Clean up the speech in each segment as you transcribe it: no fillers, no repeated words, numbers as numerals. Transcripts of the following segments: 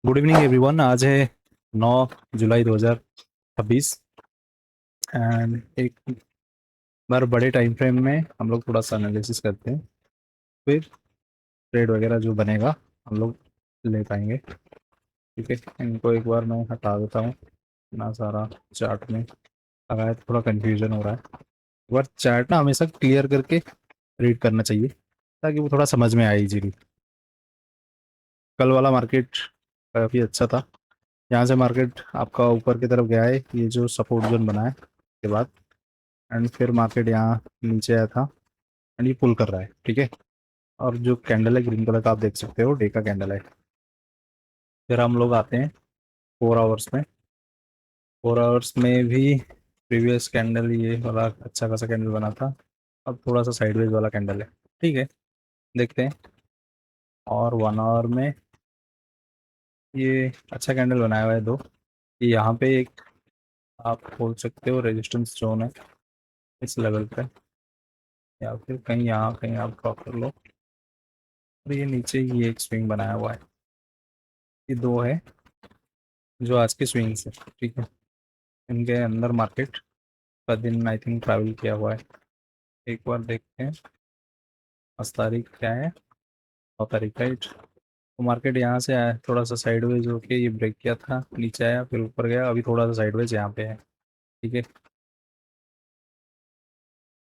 Good evening everyone. आज है 9 जुलाई 2026 and एक बार बड़े टाइम फ्रेम में हम लोग थोड़ा सा एनालिसिस करते हैं। फिर ट्रेड वगैरह जो बनेगा हम लोग ले पाएंगे। ठीक है, इनको एक बार मैं हटा देता हूँ। इतना सारा चार्ट में लगाया तो थोड़ा कन्फ्यूजन हो रहा है। एक बार चार्ट ना हमेशा क्लियर करके रीड करना चाहिए ताकि वो थोड़ा समझ में आए इजीली। कल वाला मार्केट काफ़ी अच्छा था। यहाँ से मार्केट आपका ऊपर की तरफ गया है, ये जो सपोर्ट जोन बना है के बाद एंड फिर मार्केट यहाँ नीचे आया था एंड ये पुल कर रहा है। ठीक है, और जो कैंडल है ग्रीन कलर का आप देख सकते हो, डे का कैंडल है। फिर हम लोग आते हैं 4 आवर्स में। 4 आवर्स में भी प्रीवियस कैंडल ये वाला अच्छा खासा कैंडल बना था। अब थोड़ा सा साइडवेज वाला कैंडल है। ठीक है, देखते हैं। और 1 आवर में ये अच्छा कैंडल बनाया हुआ है दो। ये यहाँ पे एक आप बोल सकते हो रेजिस्टेंस जोन है इस लेवल पे, या फिर कहीं यहाँ कहीं आप ड्रॉप कर लो। और ये नीचे ये एक स्विंग बनाया हुआ है। ये दो है जो आज की स्विंग से। ठीक है, इनके अंदर मार्केट का दिन आई थिंक ट्रैवल किया हुआ है। एक बार देखते हैं आज तारीख क्या है। 9 तारीख राइट। तो मार्केट यहाँ से आया थोड़ा सा साइडवेज होके, ये ब्रेक किया था, नीचे आया फिर ऊपर गया, अभी थोड़ा सा साइडवेज यहाँ पे है। ठीक है,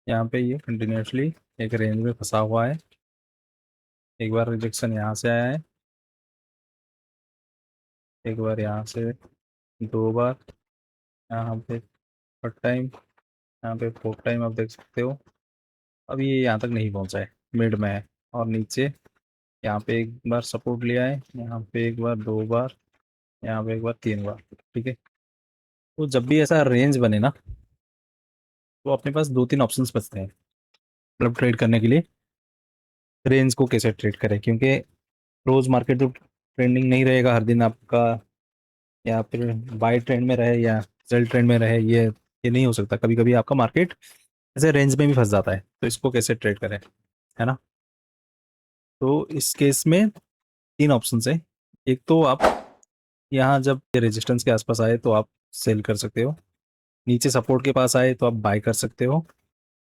यहाँ पे ये कंटिन्यूसली एक रेंज में फंसा हुआ है। एक बार रिजेक्शन यहाँ से आया है, एक बार यहाँ से, दो बार यहाँ पे, थर्ड टाइम यहाँ पे, फोर्थ टाइम आप देख सकते हो। अब ये यहाँ तक नहीं पहुँचा है, मिड में है। और नीचे यहाँ पे एक बार सपोर्ट लिया है, यहाँ पे एक बार, दो बार, यहाँ पे एक बार, तीन बार। ठीक है, तो जब भी ऐसा रेंज बने ना तो अपने पास दो तीन ऑप्शंस बचते हैं मतलब ट्रेड करने के लिए। रेंज को कैसे ट्रेड करें, क्योंकि रोज मार्केट तो ट्रेंडिंग नहीं रहेगा हर दिन आपका, या फिर बाय ट्रेंड में रहे या सेल ट्रेंड में रहे, ये नहीं हो सकता। कभी कभी आपका मार्केट ऐसे रेंज में भी फंस जाता है, तो इसको कैसे ट्रेड करें, है ना। तो इस केस में तीन ऑप्शन है। एक तो आप यहाँ जब ये रेजिस्टेंस के आसपास आए तो आप सेल कर सकते हो, नीचे सपोर्ट के पास आए तो आप बाय कर सकते हो,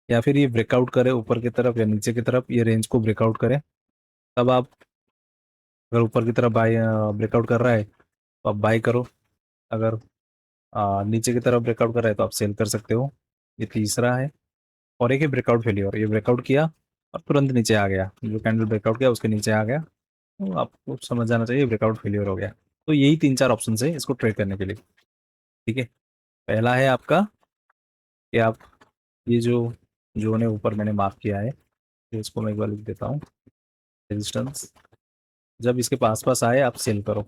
या फिर ये ब्रेकआउट करे ऊपर की तरफ या नीचे की तरफ, ये रेंज को ब्रेकआउट करे तब आप, अगर ऊपर की तरफ बाय ब्रेकआउट कर रहा है तो आप बाय करो, अगर नीचे की तरफ ब्रेकआउट कर रहा है तो आप सेल कर सकते हो। ये तीसरा है। और एक है ब्रेकआउट फेलियर, ये ब्रेकआउट किया और तुरंत नीचे आ गया, जो कैंडल ब्रेकआउट किया उसके नीचे आ गया, तो आपको समझ जाना चाहिए ब्रेकआउट फेलियर हो गया। तो यही तीन चार ऑप्शन है इसको ट्रेड करने के लिए। ठीक है, पहला है आपका कि आप ये जो जोन है ऊपर मैंने मार्क किया है, तो इसको मैं एक बार लिख देता हूँ, रेजिस्टेंस। जब इसके पास पास आए आप सेल करो,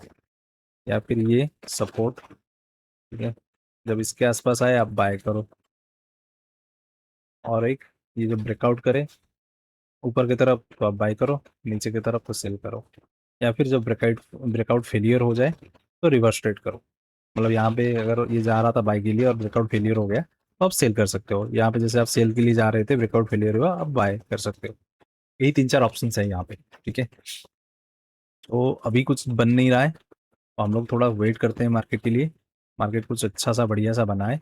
या फिर ये सपोर्ट। ठीक है, जब इसके आसपास आए आप बाय करो। और एक ये जो ब्रेकआउट करे ऊपर की तरफ तो आप बाय करो, नीचे की तरफ तो सेल करो। या फिर जब ब्रेकआउट ब्रेकआउट फेलियर हो जाए तो रिवर्स ट्रेड करो। मतलब यहाँ पे अगर ये जा रहा था बाय के लिए और ब्रेकआउट फेलियर हो गया तो आप सेल कर सकते हो। यहाँ पे जैसे आप सेल के लिए जा रहे थे, ब्रेकआउट फेलियर हुआ, आप बाय कर सकते हो। यही तीन चार ऑप्शन है यहाँ पे। ठीक है, तो अभी कुछ बन नहीं रहा है तो हम लोग थोड़ा वेट करते हैं मार्केट के लिए। मार्केट कुछ अच्छा सा बढ़िया सा बनाए,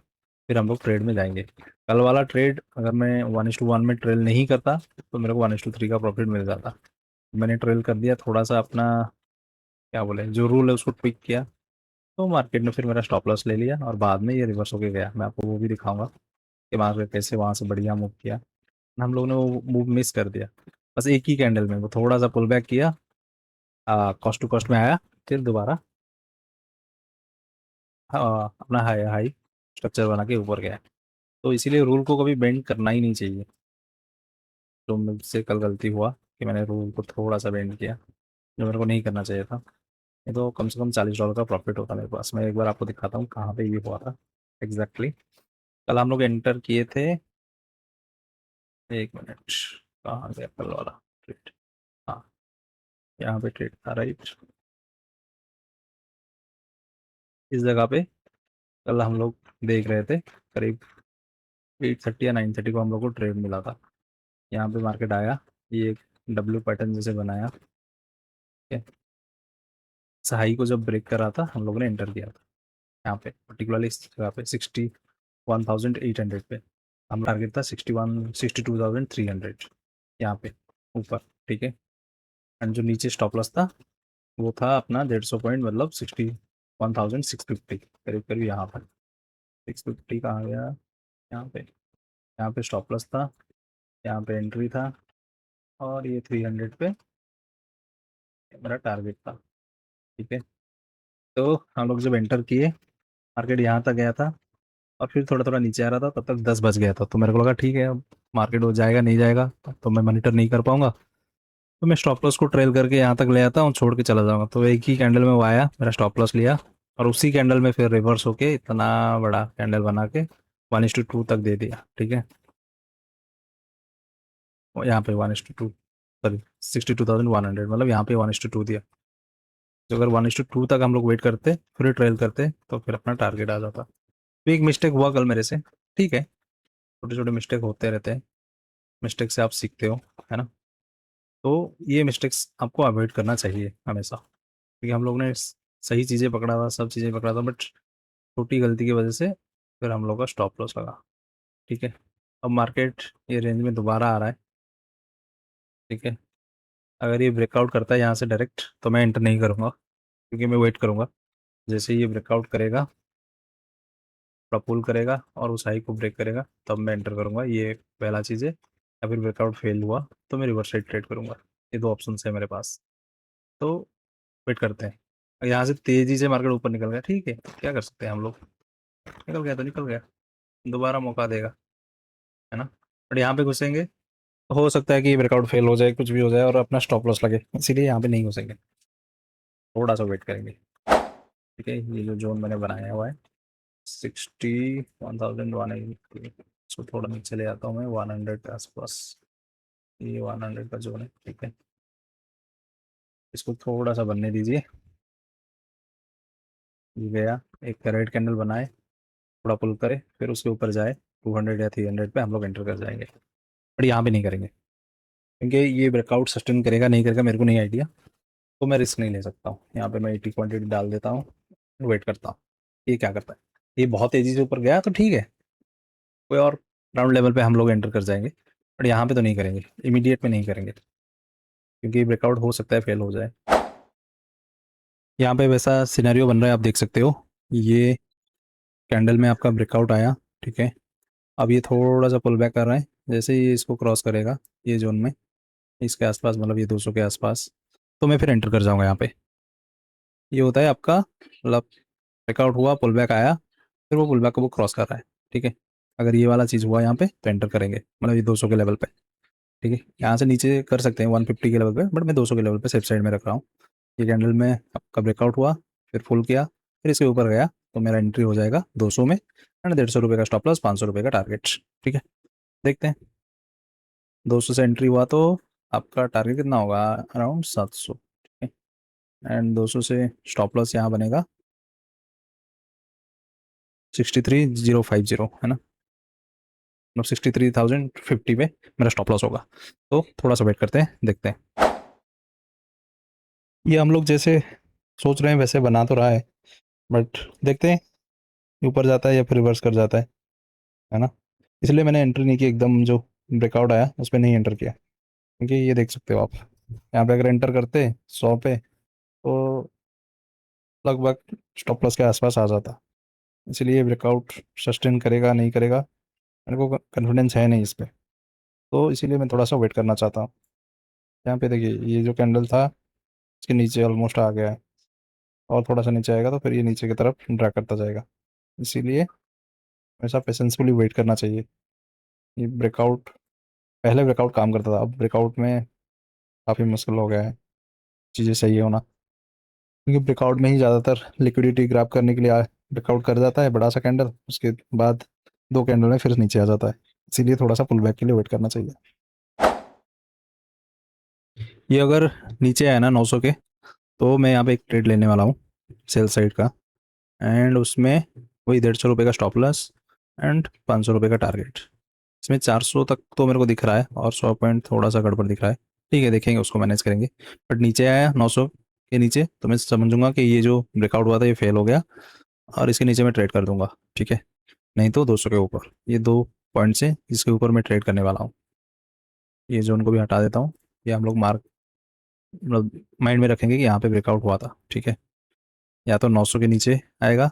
फिर हम लोग ट्रेड में जाएंगे। कल वाला ट्रेड अगर मैं 1:1 में ट्रेल नहीं करता तो मेरे को 1:3 का प्रॉफिट मिल जाता। मैंने ट्रेल कर दिया, थोड़ा सा अपना क्या बोले जो रूल है उसको ट्विक किया, तो मार्केट ने फिर मेरा स्टॉप लॉस ले लिया और बाद में ये रिवर्स होके गया। मैं आपको वो भी दिखाऊंगा कि मार्केट कैसे वहाँ से बढ़िया मूव किया। हम लोग ने वो मूव मिस कर दिया, बस एक ही कैंडल में वो थोड़ा सा पुल बैक किया, कॉस्ट टू कॉस्ट में आया, फिर दोबारा अपना हाई हाई स्ट्रक्चर बना के ऊपर गया। तो इसीलिए रूल को कभी बेंड करना ही नहीं चाहिए। तो मुझसे कल गलती हुआ कि मैंने रूल को थोड़ा सा बेंड किया, जो मेरे को नहीं करना चाहिए था। ये तो कम से कम $40 का प्रॉफिट होता मेरे पास। मैं एक बार आपको दिखाता हूँ कहाँ पे ये हुआ था एग्जैक्टली। कल हम लोग एंटर किए थे, एक मिनट, कहाँ गया कल वाला ट्रेड। हाँ, यहाँ पे ट्रेड था राइट, इस जगह पे कल हम लोग देख रहे थे। करीब 8:30 या 9:30 को हम लोग को ट्रेड मिला था। यहाँ पे मार्केट आया, ये एक डब्ल्यू पैटर्न जैसे बनाया। ठीक है, हाई को जब ब्रेक करा था हम लोगों ने एंटर किया था यहाँ पे, पर्टिकुलरली इस जगह पे 61,800 पे। हम टारगेट था 62,300 यहाँ पे ऊपर, ठीक है। एंड जो नीचे स्टॉप लॉस था वो था अपना 150 पॉइंट, मतलब 61,650 करीब करीब यहाँ पर। 650 कहाँ गया, यहाँ पे स्टॉप लॉस था, यहाँ पे एंट्री था, और ये 300 पे मेरा टारगेट था, ठीक है। तो हम लोग जब एंटर किए, मार्केट यहाँ तक गया था और फिर थोड़ा थोड़ा नीचे आ रहा था, तब तक 10 बज गया था। तो मेरे को लगा ठीक है, अब मार्केट हो जाएगा नहीं जाएगा तो मैं मॉनिटर नहीं कर पाऊंगा, तो मैं स्टॉप लॉस को ट्रेल करके यहाँ तक ले आता हूँ, छोड़ के चला जाऊंगा। तो एक ही कैंडल में वो आया, मेरा स्टॉप लॉस लिया, और उसी कैंडल में फिर रिवर्स होके इतना बड़ा कैंडल बना के 1:2 तक दे दिया, ठीक है। और यहाँ पे 1:2, सॉरी 62,100, मतलब यहाँ पे 1:2 दिया। तो अगर 1:2 तक हम लोग वेट करते फिर ट्रेल करते तो फिर अपना टारगेट आ जाता। तो एक मिस्टेक हुआ कल मेरे से, ठीक है, छोटे छोटे मिस्टेक होते रहते हैं, मिस्टेक से आप सीखते हो, है ना। तो ये मिस्टेक्स आपको अवॉइड करना चाहिए हमेशा, क्योंकि हम लोग ने सही चीज़ें पकड़ा था, सब चीज़ें पकड़ा था, बट छोटी गलती की वजह से फिर हम लोग का स्टॉप लॉस लगा, ठीक है। अब मार्केट ये रेंज में दोबारा आ रहा है, ठीक है। अगर ये ब्रेकआउट करता है यहाँ से डायरेक्ट तो मैं एंटर नहीं करूँगा, क्योंकि मैं वेट करूँगा जैसे ये ब्रेकआउट करेगा, पुल करेगा और उस हाई को ब्रेक करेगा, तब मैं एंटर करूँगा, ये पहला चीज़ है। या फिर ब्रेकआउट फेल हुआ तो मैं रिवर्स साइड ट्रेड करूँगा। ये दो ऑप्शन है मेरे पास। तो वेट करते हैं, अगर यहाँ से तेज़ी से मार्केट ऊपर निकल गया, ठीक है, क्या कर सकते हैं हम लोग, निकल गया तो निकल गया, दोबारा मौका देगा, है ना। बट यहाँ पे घुसेंगे तो हो सकता है कि ब्रेकआउट फेल हो जाए, कुछ भी हो जाए और अपना स्टॉप लॉस लगे, इसीलिए यहाँ पे नहीं घुसेंगे, थोड़ा सा वेट करेंगे, ठीक है। ये जो जोन मैंने बनाया हुआ है 61,180, इसको थोड़ा नीचे ले आता हूँ मैं 100 के आसपास, ये 100 का जोन है, ठीक है। इसको थोड़ा सा बनने दीजिए, ये गया, एक रेड कैंडल बनाए, थोड़ा पुल करे, फिर उसके ऊपर जाए 200 या 300 पे हम लोग एंटर कर जाएंगे। बट यहाँ पे नहीं करेंगे, क्योंकि ये ब्रेकआउट सस्टेन करेगा नहीं करेगा मेरे को नहीं आइडिया, तो मैं रिस्क नहीं ले सकता हूँ। यहाँ पे मैं 80 क्वांटिटी डाल देता हूँ, वेट करता हूँ ये क्या करता है। ये बहुत तेज़ी से ऊपर गया तो ठीक है, कोई और राउंड लेवल पे हम लोग एंटर कर जाएंगे, बट यहाँ पे तो नहीं करेंगे, इमीडिएट में नहीं करेंगे, क्योंकि ब्रेकआउट हो सकता है फेल हो जाए। यहाँ पे वैसा सिनेरियो बन रहा है, आप देख सकते हो, ये कैंडल में आपका ब्रेकआउट आया, ठीक है। अब ये थोड़ा सा पुल बैक कर रहा है, जैसे ही ये इसको क्रॉस करेगा ये जोन में, इसके आसपास, मतलब ये 200 के आसपास, तो मैं फिर एंटर कर जाऊँगा यहाँ पे। ये होता है आपका, मतलब ब्रेकआउट हुआ, पुल बैक आया, फिर वो पुल बैक को वो क्रॉस कर रहा है, ठीक है। अगर ये वाला चीज़ हुआ यहाँ पे तो एंटर करेंगे, मतलब ये 200 के लेवल पे, ठीक है। यहाँ से नीचे कर सकते हैं 150 के लेवल पे, बट मैं 200 के लेवल पे सेफ साइड में रख रहा हूँ। ये कैंडल में आपका ब्रेकआउट हुआ, फिर फुल किया, फिर इसके ऊपर गया, तो मेरा एंट्री हो जाएगा 200 में, एंड 150 रुपये का स्टॉप लॉस, 500 रुपये का टारगेट, ठीक है। देखते हैं, 200 से एंट्री हुआ तो आपका टारगेट कितना होगा, अराउंड 700, ठीक है। एंड 200 से स्टॉप लॉस यहाँ बनेगा 63,050, है ना, मतलब 63,050 पे मेरा स्टॉप लॉस होगा। तो थोड़ा सा वेट करते हैं, देखते हैं। ये हम लोग जैसे सोच रहे हैं वैसे बना तो रहा है, बट देखते हैं ऊपर जाता है या फिर रिवर्स कर जाता है ना। इसलिए मैंने एंट्री नहीं की, एकदम जो ब्रेकआउट आया उस पर नहीं एंटर किया, क्योंकि ये देख सकते हो आप, यहाँ पे अगर एंटर करते 100 पे तो लगभग स्टॉप लॉस के आसपास आ जाता। इसलिए ब्रेकआउट सस्टेन करेगा नहीं करेगा मेरे को कॉन्फिडेंस है नहीं इस पर, तो इसीलिए मैं थोड़ा सा वेट करना चाहता हूँ। यहाँ पे देखिए, ये जो कैंडल था इसके नीचे ऑलमोस्ट आ गया है, और थोड़ा सा नीचे आएगा तो फिर ये नीचे की तरफ ड्रा करता जाएगा, इसीलिए हमेशा पेशेंसफुली वेट करना चाहिए। ये ब्रेकआउट, पहले ब्रेकआउट काम करता था, अब ब्रेकआउट में काफ़ी मुश्किल हो गया है चीज़ें सही होना, क्योंकि ब्रेकआउट में ही ज़्यादातर लिक्विडिटी ग्रैब करने के लिए ब्रेकआउट कर जाता है बड़ा सा कैंडल, उसके बाद दो कैंडल में फिर नीचे आ जाता है, इसीलिए थोड़ा सा पुल बैक के लिए वेट करना चाहिए। ये अगर नीचे आया ना 900 के, तो मैं यहाँ पे एक ट्रेड लेने वाला हूँ सेल साइड का, एंड उसमें वही 150 रुपये का स्टॉप लॉस एंड 500 रुपये का टारगेट। इसमें 400 तक तो मेरे को दिख रहा है, और 100 पॉइंट थोड़ा सा गड़बड़ दिख रहा है, ठीक है, देखेंगे उसको मैनेज करेंगे। बट नीचे आया 900, के नीचे तो मैं समझूंगा कि ये जो ब्रेकआउट हुआ था ये फेल हो गया, और इसके नीचे मैं ट्रेड कर दूंगा। ठीक है, नहीं तो 200 के ऊपर, ये दो पॉइंट्स हैं जिसके ऊपर मैं ट्रेड करने वाला हूँ। ये जोन को भी हटा देता हूँ। ये हम लोग मार्क मतलब माइंड में रखेंगे कि यहाँ पे ब्रेकआउट हुआ था। ठीक है, या तो 900 के नीचे आएगा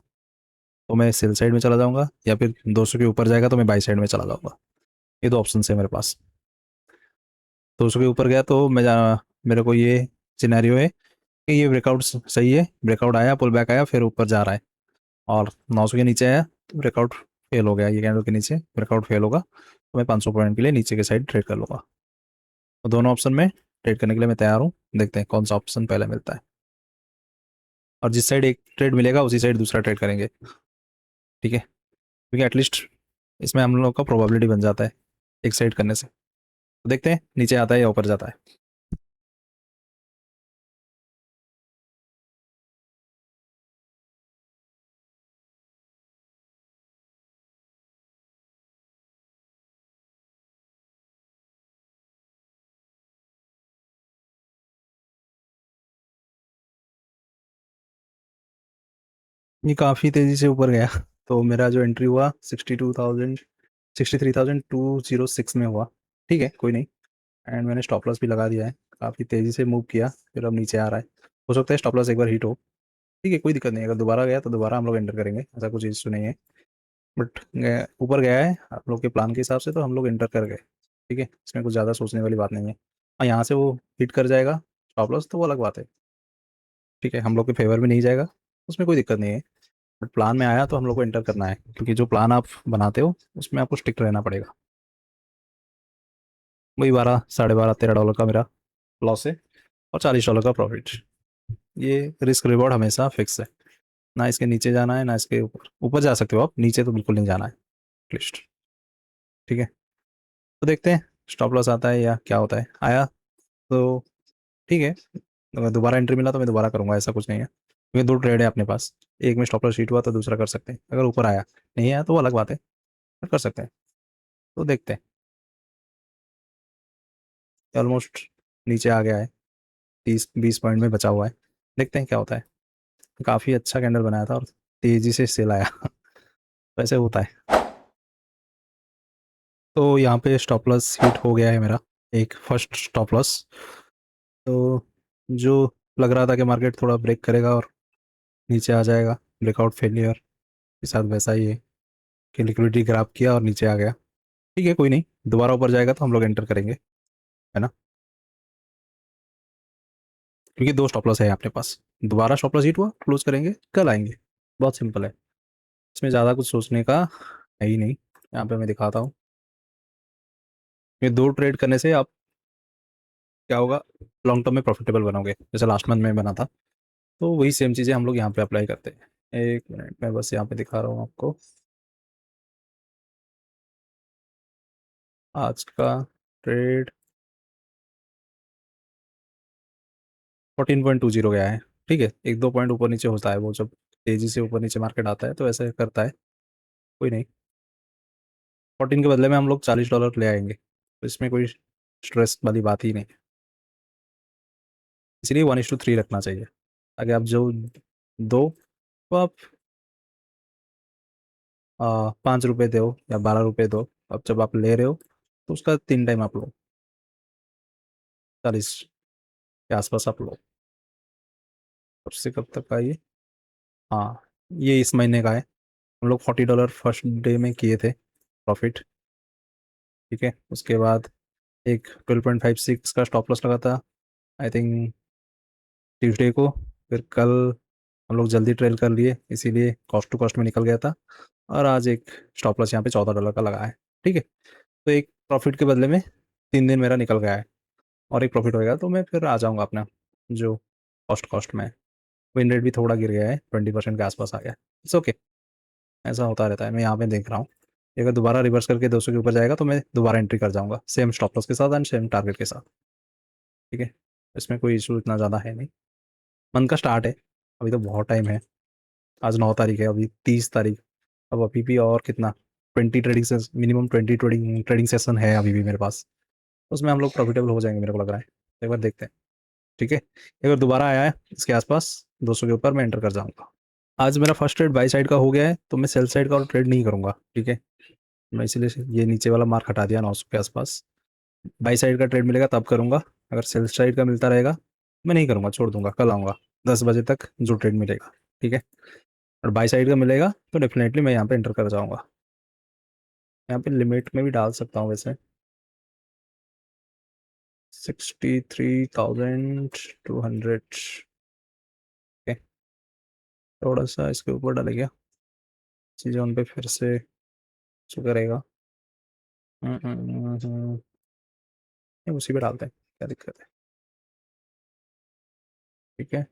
तो मैं सेल साइड में चला जाऊंगा, या फिर 200 के ऊपर जाएगा तो मैं बाई साइड में चला जाऊंगा। ये दो ऑप्शन है मेरे पास। 200 के ऊपर गया तो मेरे को ये सिनेरियो है कि ये ब्रेकआउट सही है, ब्रेकआउट आया, पुल बैक आया, फिर ऊपर जा रहा है। और 900 के नीचे आया तो ब्रेकआउट फेल हो गया, ये कैंडल के नीचे ब्रेकआउट फेल होगा तो मैं 500 पॉइंट के लिए नीचे के साइड ट्रेड कर लूँगा। तो दोनों ऑप्शन में ट्रेड करने के लिए मैं तैयार हूँ। देखते हैं कौन सा ऑप्शन पहले मिलता है, और जिस साइड एक ट्रेड मिलेगा उसी साइड दूसरा ट्रेड करेंगे। ठीक है, क्योंकि एटलीस्ट इसमें हम लोग का प्रोबेबिलिटी बन जाता है एक साइड करने से। तो देखते हैं नीचे आता है या ऊपर जाता है। ये काफ़ी तेज़ी से ऊपर गया तो मेरा जो एंट्री हुआ 63,206 में हुआ। ठीक है, कोई नहीं। एंड मैंने स्टॉप लॉस भी लगा दिया है। काफ़ी तेज़ी से मूव किया, फिर अब नीचे आ रहा है। हो सकता है स्टॉप लॉस एक बार हिट हो। ठीक है, कोई दिक्कत नहीं है। अगर दोबारा गया तो दोबारा हम लोग एंटर करेंगे, ऐसा कुछ इशू नहीं है। बट ऊपर गया है आप लोग के प्लान के हिसाब से तो हम लोग एंटर कर गए। ठीक है, इसमें कुछ ज़्यादा सोचने वाली बात नहीं है। हाँ, यहाँ से वो हिट कर जाएगा स्टॉप लॉस तो वो अलग बात है। ठीक है, हम लोग के फेवर में नहीं जाएगा, उसमें कोई दिक्कत नहीं है। बट प्लान में आया तो हम लोग को एंटर करना है, क्योंकि जो प्लान आप बनाते हो उसमें आपको स्टिक रहना पड़ेगा। वही 12, $12.5, $13 का मेरा लॉस है, और $40 का प्रॉफिट। ये रिस्क रिवॉर्ड हमेशा फिक्स है, ना इसके नीचे जाना है ना इसके ऊपर। ऊपर जा सकते हो आप, नीचे तो बिल्कुल नहीं जाना है एटलीस्ट। ठीक है, तो देखते हैं स्टॉप लॉस आता है या क्या होता है। आया तो ठीक है, अगर दोबारा एंट्री मिला तो मैं दोबारा करूंगा, ऐसा कुछ नहीं है, क्योंकि दो ट्रेड है अपने पास। एक में स्टॉप लॉस शीट हुआ तो दूसरा कर सकते हैं। अगर ऊपर आया, नहीं आया तो वो अलग बात है, पर कर सकते हैं। तो देखते हैं। ऑलमोस्ट नीचे आ गया है, 30-20 पॉइंट में बचा हुआ है। देखते हैं क्या होता है। काफ़ी अच्छा कैंडल बनाया था और तेज़ी से सेल आया वैसे होता है। तो यहाँ पे स्टॉप लॉस हिट हो गया है मेरा, एक फर्स्ट स्टॉप लॉस। तो जो लग रहा था कि मार्केट थोड़ा ब्रेक करेगा और नीचे आ जाएगा, ब्रेकआउट फेलियर के साथ वैसा ही है कि लिक्विडिटी ग्रैब किया और नीचे आ गया। ठीक है, कोई नहीं, दोबारा ऊपर जाएगा तो हम लोग एंटर करेंगे, है ना। क्योंकि दो स्टॉप लॉस है अपने पास, दोबारा स्टॉप लॉस हिट हुआ क्लोज करेंगे, कल आएंगे। बहुत सिंपल है, इसमें ज़्यादा कुछ सोचने का है ही नहीं। यहाँ पे मैं दिखाता हूँ। ये दो ट्रेड करने से आप क्या होगा, लॉन्ग टर्म में प्रॉफिटेबल बनोगे, जैसे लास्ट मंथ में बना था। तो वही सेम चीज़ें हम लोग यहाँ पे अप्लाई करते हैं। एक मिनट मैं बस यहाँ पे दिखा रहा हूँ आपको। आज का ट्रेड 14.20 गया है। ठीक है, एक दो पॉइंट ऊपर नीचे होता है वो, जब तेज़ी से ऊपर नीचे मार्केट आता है तो ऐसा करता है। कोई नहीं, 14 के बदले में हम लोग $40 ले आएंगे, तो इसमें कोई स्ट्रेस वाली बात ही नहीं। इसलिए 1:3 रखना चाहिए। अगर आप जो दो तो आप 5 रुपये दो या 12 रुपये दो। अब जब आप ले रहे हो तो उसका 3 टाइम आप लो, 40 के आसपास आप लो। कब से कब तक का ये? हाँ, ये इस महीने का है। हम लोग $40 फर्स्ट डे में किए थे प्रॉफिट। ठीक है, उसके बाद एक 12.56 का स्टॉप लॉस लगा था, आई थिंक ट्यूसडे को। फिर कल हम लोग जल्दी ट्रेल कर लिए, इसीलिए कॉस्ट टू कॉस्ट में निकल गया था। और आज एक स्टॉप लॉस यहाँ पे $14 का लगा है। ठीक है, तो एक प्रॉफिट के बदले में 3 दिन मेरा निकल गया है, और एक प्रॉफिट होएगा तो मैं फिर आ जाऊँगा अपना जो कॉस्ट कॉस्ट में। विन रेट भी थोड़ा गिर गया है, 20% के आसपास आ गया। इट्स ओके, ऐसा होता रहता है। मैं यहाँ पे देख रहा हूँ, अगर दोबारा रिवर्स करके 200 के ऊपर जाएगा तो मैं दोबारा एंट्री कर जाऊँगा, सेम स्टॉप लॉस के साथ एंड सेम टारगेट के साथ। ठीक है, इसमें कोई इशू इतना ज़्यादा है नहीं। मंथ का स्टार्ट है, अभी तो बहुत टाइम है। आज 9 तारीख है, अभी 30 तारीख। अब अभी भी और कितना, 20 ट्रेडिंग से मिनिमम 20 ट्रेडिंग ट्रेडिंग सेशन है अभी भी मेरे पास। उसमें हम लोग प्रॉफिटेबल हो जाएंगे मेरे को लग रहा है। एक बार देखते हैं। ठीक है, अगर दोबारा आया है इसके आसपास 200 के ऊपर, मैं एंटर कर जाऊंगा। आज मेरा फर्स्ट ट्रेड बाई साइड का हो गया है, तो मैं सेल साइड का और ट्रेड नहीं करूंगा। ठीक है, मैं इसीलिए ये नीचे वाला मार्क हटा दिया 900 के आसपास। बाई साइड का ट्रेड मिलेगा तब करूंगा, अगर सेल साइड का मिलता रहेगा मैं नहीं करूंगा, छोड़ दूंगा, कल आऊंगा 10 बजे तक जो ट्रेड मिलेगा। ठीक है, और बाई साइड का मिलेगा तो डेफिनेटली मैं यहाँ पे एंटर कर जाऊंगा। यहाँ पे लिमिट में भी डाल सकता हूँ वैसे, 63,200। थोड़ा सा इसके ऊपर डालेगा, चीज़ें उन पे फिर से शो करेगा। नहीं, उसी पे डालते हैं, क्या दिक्कत है। ठीक है,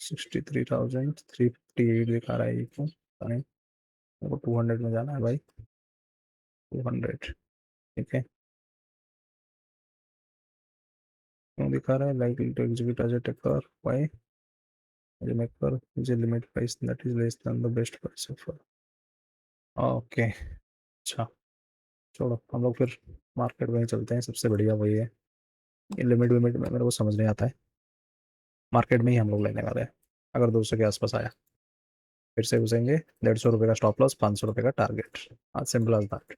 63,358 दिखा रहा है ये, क्यों पता नहीं। मेरे को 200 में जाना है भाई, 200। ठीक है, क्यों दिखा रहा है like to execute as a taker, why as a maker मुझे limit price that is less than the best price offer. Okay, अच्छा, छोड़ो, हम लोग फिर मार्केट में ही चलते हैं, सबसे बढ़िया वही है। ये लिमिट विमिट में मेरे को समझ नहीं आता है, मार्केट में ही हम लोग लेने वाले हैं। अगर 200 के आसपास आया फिर से घुसेंगे, 150 रुपये का स्टॉप लॉस, 500 रुपये का टारगेट। आज सिंपल एज दैट।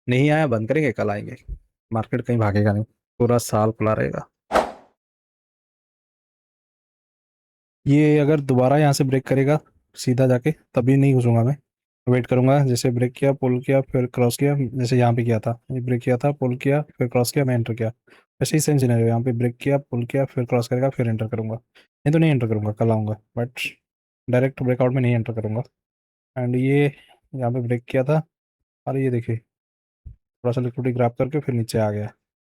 नहीं आया बंद करेंगे, कल आएंगे, मार्केट कहीं भागेगा नहीं, पूरा साल खुला रहेगा। ये अगर दोबारा यहाँ से ब्रेक करेगा सीधा जाके, तभी नहीं घुसूंगा मैं, वेट करूंगा। जैसे ब्रेक किया, पुल किया, फिर क्रॉस किया, जैसे यहाँ पे किया था, ये ब्रेक किया था, पुल किया, फिर क्रॉस किया, मैं एंटर किया। वैसे ही सेम सिनेरियो, यहाँ पे ब्रेक किया, पुल किया, फिर क्रॉस करेगा, फिर एंटर करूंगा। नहीं तो नहीं एंटर करूंगा, कल आऊंगा, बट डायरेक्ट ब्रेकआउट में नहीं एंटर करूंगा। एंड ये यहाँ पे ब्रेक किया था, और ये देखिए थोड़ा सा लिक्विडिटी ग्रैब करके फिर नीचे आ गया,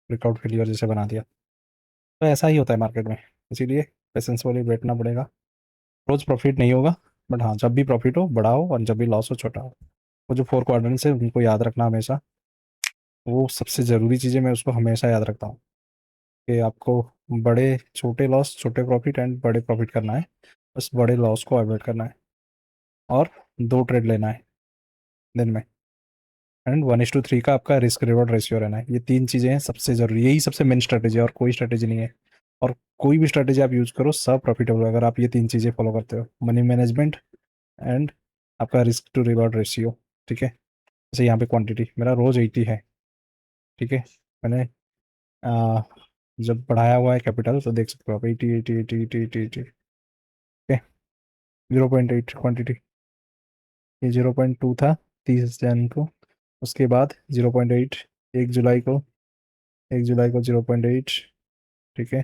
ब्रेकआउट फेलियर जैसे बना दिया। तो ऐसा ही होता है मार्केट में, इसीलिए पेशेंसफुली बैठना पड़ेगा। रोज प्रॉफिट नहीं होगा, बट हाँ, जब भी प्रॉफिट हो बड़ा हो, और जब भी लॉस हो छोटा हो। वो जो 4 क्वाड्रेंट्स है उनको याद रखना हमेशा, वो सबसे ज़रूरी चीज़ें मैं उसको हमेशा याद रखता हूँ, कि आपको बड़े छोटे लॉस, छोटे प्रॉफिट एंड बड़े प्रॉफिट करना है, बस बड़े लॉस को अवॉइड करना है। और 2 ट्रेड लेना है दिन में, एंड 1:3 का आपका रिस्क रिवॉर्ड रेशियो रहना है। ये 3 चीज़ें हैं सबसे ज़रूरी, यही सबसे मेन स्ट्रेटेजी है, और कोई स्ट्रेटेजी नहीं है। और कोई भी स्ट्रेटेजी आप यूज़ करो सब प्रॉफिटेबल है, अगर आप ये 3 चीज़ें फॉलो करते हो, मनी मैनेजमेंट एंड आपका रिस्क टू रिवॉर्ड रेशियो। ठीक है, जैसे यहाँ पे क्वांटिटी मेरा रोज 80 है। ठीक है, मैंने आ, जब बढ़ाया हुआ है कैपिटल तो देख सकते हो आप, 80 80 80 80 80। ओके, 0.8 क्वांटिटी, ये 0.2 था 30 जन को, उसके बाद 0.8 1 जुलाई को, 1 जुलाई को 0.8। ठीक है,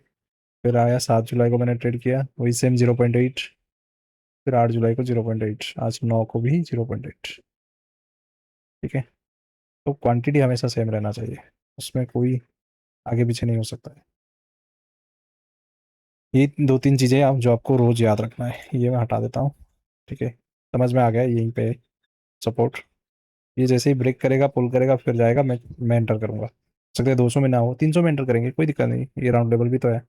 फिर आया 7 जुलाई को मैंने ट्रेड किया वही सेम 0.8, फिर 8 जुलाई को 0.8, आज 9 को भी 0.8। ठीक है, तो क्वांटिटी हमेशा सेम रहना चाहिए, उसमें कोई आगे पीछे नहीं हो सकता है। ये 2 3 चीज़ें आप जो आपको रोज याद रखना है, ये मैं हटा देता हूँ। ठीक है, समझ में आ गया, यहीं पे सपोर्ट, ये जैसे ही ब्रेक करेगा, पुल करेगा, फिर जाएगा, मैं एंटर करूंगा। हो सकता है 200 में ना हो, 300 में एंटर करेंगे, कोई दिक्कत नहीं, ये राउंड लेवल भी तो है,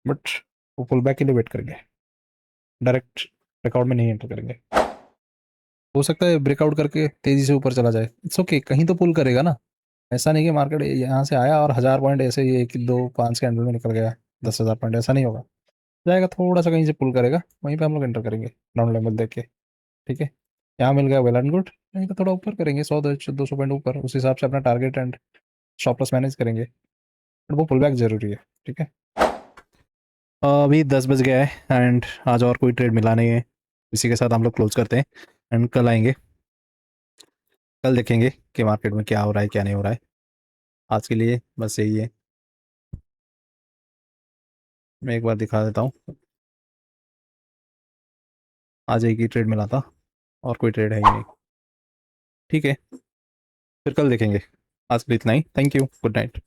बट वो पुल बैक के लिए वेट करेंगे, डायरेक्ट ब्रेकआउट में नहीं एंटर करेंगे। हो सकता है ब्रेकआउट करके तेजी से ऊपर चला जाए, इट्स ओके, कहीं तो पुल करेगा ना। ऐसा नहीं कि मार्केट यहाँ से आया और 1000 पॉइंट ऐसे ही 1 2 5 कैंडल में निकल गया, 10,000 पॉइंट, ऐसा नहीं होगा। जाएगा थोड़ा सा कहीं से पुल करेगा, वहीं पे हम लोग एंटर करेंगे राउंड लेवल देख के। ठीक है, यहाँ मिल गया, वेल एंड गुड, नहीं तो थोड़ा ऊपर करेंगे, 100 200 पॉइंट ऊपर, उस हिसाब से अपना target and stop loss manage करेंगे, बट वो पुल बैक जरूरी है। ठीक है, अभी 10 बज गया है एंड आज और कोई ट्रेड मिला नहीं है, इसी के साथ हम लोग क्लोज करते हैं, एंड कल आएंगे, कल देखेंगे कि मार्केट में क्या हो रहा है क्या नहीं हो रहा है। आज के लिए बस यही है, मैं एक बार दिखा देता हूँ। आज एक ही ट्रेड मिला था, और कोई ट्रेड है ही नहीं। ठीक है, फिर कल देखेंगे, आज के लिए इतना ही, थैंक यू, गुड नाइट।